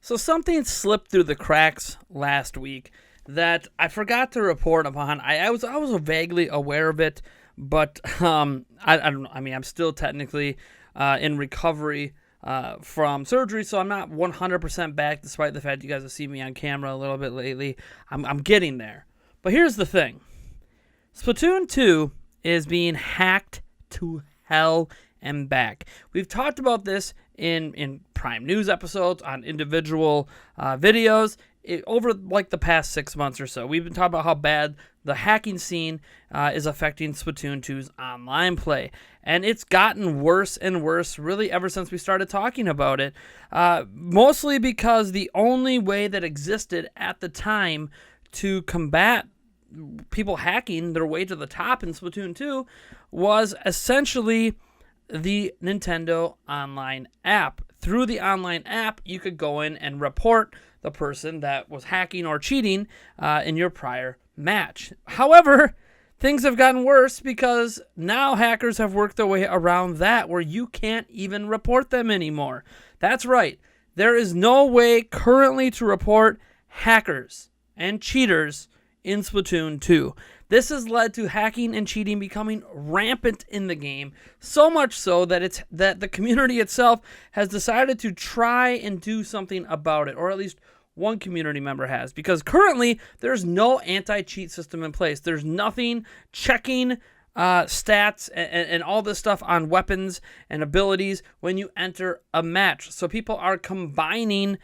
So something slipped through the cracks last week that I forgot to report upon. I was vaguely aware of it, but I don't know. I mean, I'm still technically in recovery from surgery, so I'm not 100% back, despite the fact you guys have seen me on camera a little bit lately. I'm getting there. But here's the thing. Splatoon 2 is being hacked to hell and back. We've talked about this in Prime News episodes, on individual videos over like the past 6 months or so. We've been talking about how bad the hacking scene is affecting Splatoon 2's online play. And it's gotten worse and worse really ever since we started talking about it. Mostly because the only way that existed at the time to combat people hacking their way to the top in Splatoon 2 was essentially the Nintendo Online app. Through the online app, you could go in and report the person that was hacking or cheating in your prior match. However, things have gotten worse because now hackers have worked their way around that, where you can't even report them anymore. That's right. There is no way currently to report hackers and cheaters in Splatoon 2. This has led to hacking and cheating becoming rampant in the game, so much so that the community itself has decided to try and do something about it, or at least one community member has, because currently there's no anti-cheat system in place. There's nothing checking stats and all this stuff on weapons and abilities when you enter a match. So people are combining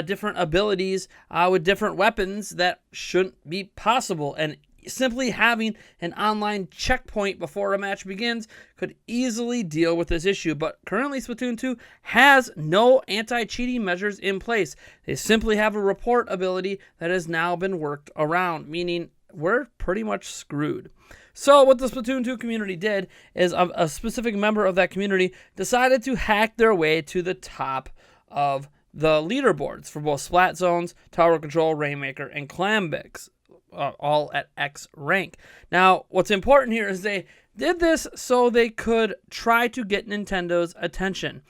different abilities with different weapons that shouldn't be possible. And simply having an online checkpoint before a match begins could easily deal with this issue. But currently Splatoon 2 has no anti-cheating measures in place. They simply have a report ability that has now been worked around, meaning we're pretty much screwed. So what the Splatoon 2 community did is a specific member of that community decided to hack their way to the top of the leaderboards for both Splat Zones, Tower Control, Rainmaker, and Clambix, all at X rank. Now, what's important here is they did this so they could try to get Nintendo's attention.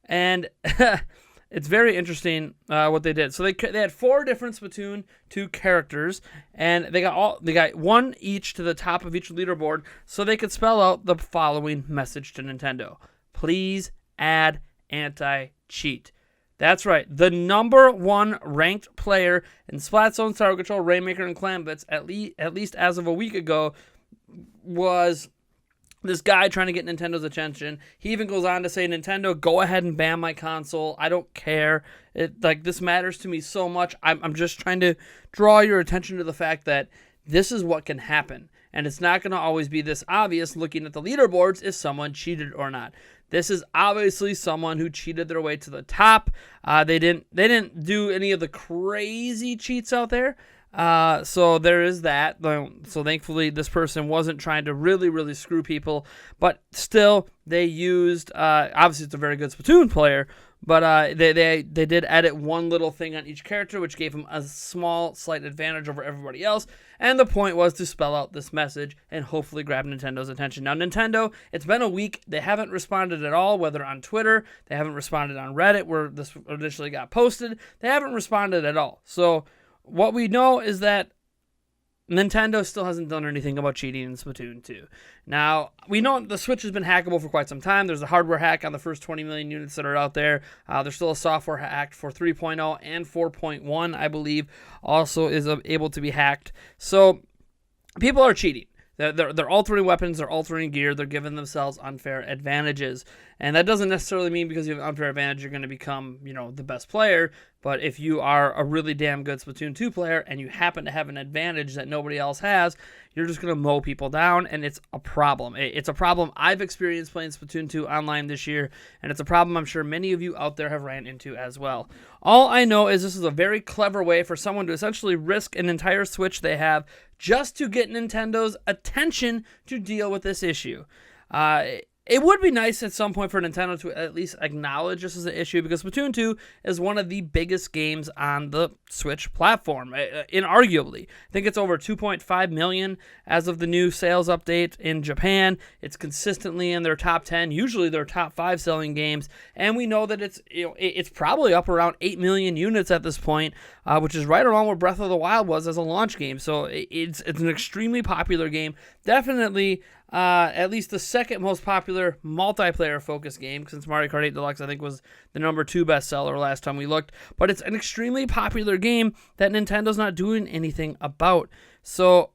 And it's very interesting what they did. So they had 4 different Splatoon 2 characters, and they got one each to the top of each leaderboard, so they could spell out the following message to Nintendo: please add anti-cheat. That's right. The number 1 ranked player in Splat Zone, Tower Control, Rainmaker, and Clambits, at least as of a week ago, was this guy trying to get Nintendo's attention. He even goes on to say, Nintendo, go ahead and ban my console. I don't care. This matters to me so much. I'm just trying to draw your attention to the fact that this is what can happen. And it's not going to always be this obvious looking at the leaderboards if someone cheated or not. This is obviously someone who cheated their way to the top. They didn't do any of the crazy cheats out there. So there is that. So thankfully, this person wasn't trying to really, really screw people. But still, they used, obviously it's a very good Splatoon player, but they did edit one little thing on each character, which gave him a small, slight advantage over everybody else. And the point was to spell out this message and hopefully grab Nintendo's attention. Now, Nintendo, it's been a week. They haven't responded at all, whether on Twitter. They haven't responded on Reddit, where this initially got posted. They haven't responded at all. So what we know is that Nintendo still hasn't done anything about cheating in Splatoon 2. Now, we know the Switch has been hackable for quite some time. There's a hardware hack on the first 20 million units that are out there. There's still a software hack for 3.0 and 4.1, I believe, also is able to be hacked. So people are cheating. They're altering weapons, they're altering gear, they're giving themselves unfair advantages. And that doesn't necessarily mean because you have an unfair advantage you're going to become, the best player. But if you are a really damn good Splatoon 2 player and you happen to have an advantage that nobody else has, you're just going to mow people down, and it's a problem. It's a problem I've experienced playing Splatoon 2 online this year, and it's a problem I'm sure many of you out there have ran into as well. All I know is this is a very clever way for someone to essentially risk an entire Switch they have just to get Nintendo's attention to deal with this issue. It would be nice at some point for Nintendo to at least acknowledge this as an issue, because Splatoon 2 is one of the biggest games on the Switch platform, inarguably. I think it's over 2.5 million as of the new sales update in Japan. It's consistently in their top 10, usually their top 5 selling games, and we know that it's probably up around 8 million units at this point, which is right around where Breath of the Wild was as a launch game. So it's an extremely popular game. Definitely at least the second most popular multiplayer-focused game, since Mario Kart 8 Deluxe, I think, was the #2 bestseller last time we looked. But it's an extremely popular game that Nintendo's not doing anything about. So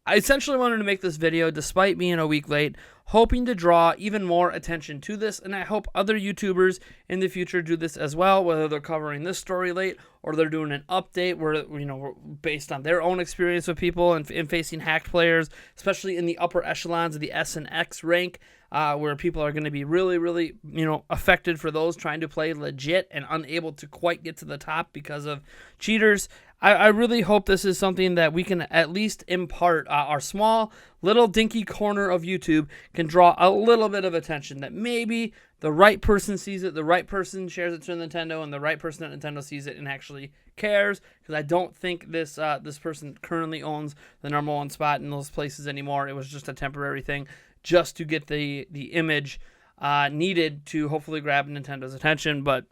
I essentially wanted to make this video, despite being a week late, hoping to draw even more attention to this, and I hope other YouTubers in the future do this as well, whether they're covering this story late or they're doing an update where, based on their own experience with people and facing hacked players, especially in the upper echelons of the S and X rank, where people are going to be really, really, affected for those trying to play legit and unable to quite get to the top because of cheaters. I really hope this is something that we can at least impart. Our small little dinky corner of YouTube can draw a little bit of attention, that maybe the right person sees it, the right person shares it to Nintendo, and the right person at Nintendo sees it and actually cares, because I don't think this person currently owns the #1 spot in those places anymore. It was just a temporary thing just to get the image needed to hopefully grab Nintendo's attention. But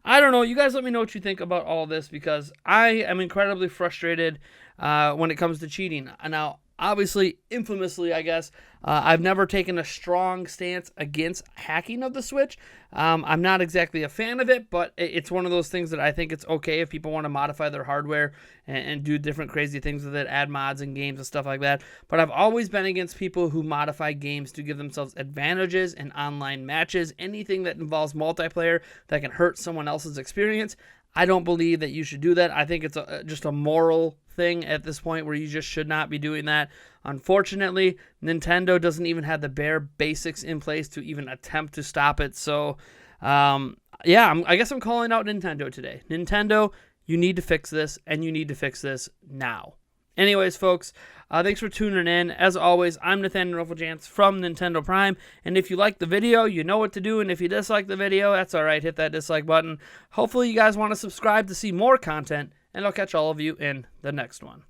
I don't know. You guys let me know what you think about all this, because I am incredibly frustrated when it comes to cheating. Now, obviously, infamously, I guess, I've never taken a strong stance against hacking of the Switch. I'm not exactly a fan of it, but it's one of those things that I think it's okay if people want to modify their hardware and do different crazy things with it, add mods and games and stuff like that. But I've always been against people who modify games to give themselves advantages in online matches. Anything that involves multiplayer that can hurt someone else's experience, I don't believe that you should do that. I think it's just a moral thing at this point where you just should not be doing that. Unfortunately, Nintendo doesn't even have the bare basics in place to even attempt to stop it. So, yeah, I guess I'm calling out Nintendo today. Nintendo, you need to fix this, and you need to fix this now. Anyways, folks, thanks for tuning in. As always, I'm Nathaniel Rufflejans from Nintendo Prime, and if you like the video, you know what to do, and if you dislike the video, that's alright, hit that dislike button. Hopefully you guys want to subscribe to see more content, and I'll catch all of you in the next one.